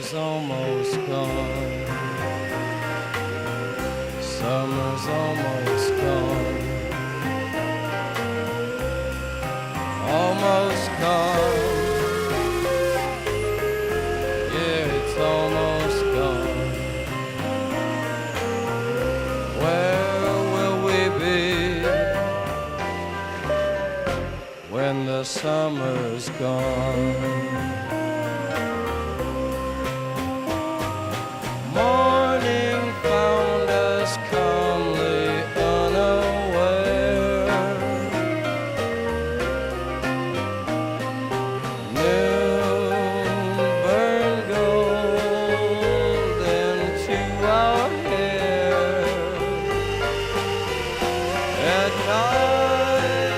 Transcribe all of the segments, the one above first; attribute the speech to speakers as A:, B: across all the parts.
A: Summer's almost gone. Summer's almost gone. Almost gone. Yeah, it's almost gone. Where will we be when the summer's gone? Morning found us calmly unaware. Noon burned gold into our hair. At night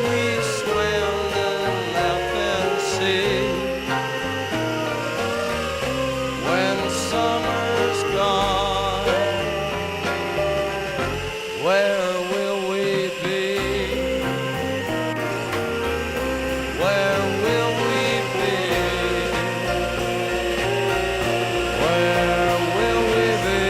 A: we swam and laughed and see. When summer's gone, where will we be? Where will we be? Where will we be?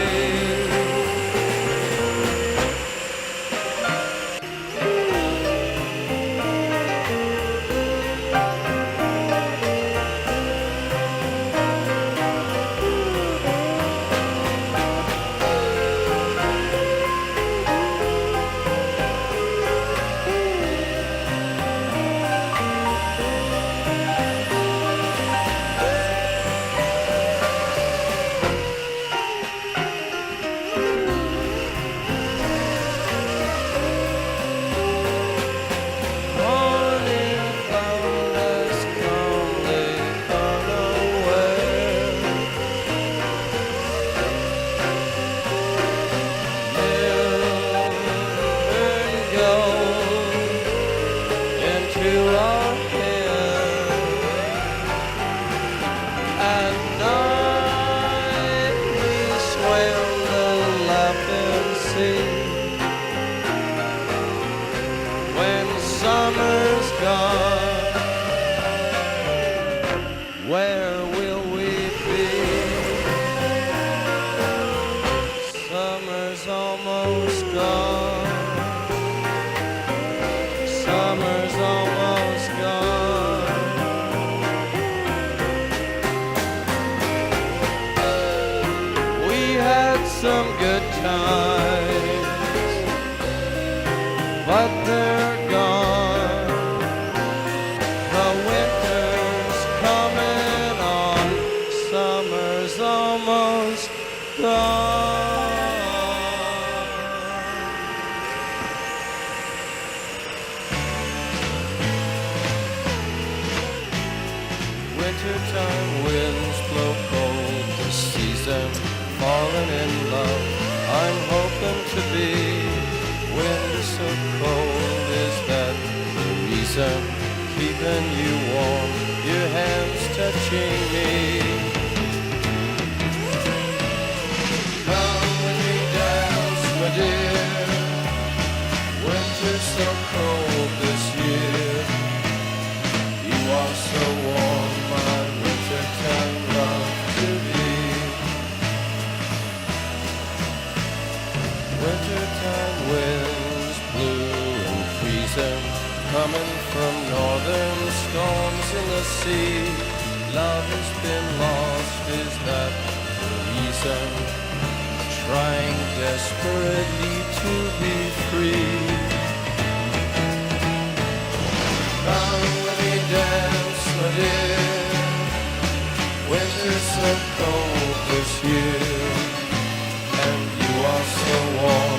A: Morning found us calmly unaware. Noon burned gold into our hair. At night we swam the laughing sea. When summer's gone, where will we be? Summer's almost gone. Summer's almost gone. We had some good times, but they're gone. The winter's coming on. Summer's almost gone. Wintertime winds blow cold this season, falling in love. I'm hoping to be. Wind so cold, is that the reason? Keeping you warm, your hands touching me. Come with me, dance, my dear. Winter's so cold this year. You are so warm, my wintertime love to be. Wintertime winds blue and freezing, coming from northern storms in the sea. Love has been lost, is that the reason? Trying desperately to be free. Come with me, dance, my dear. Winter's so cold this year, and you are so warm.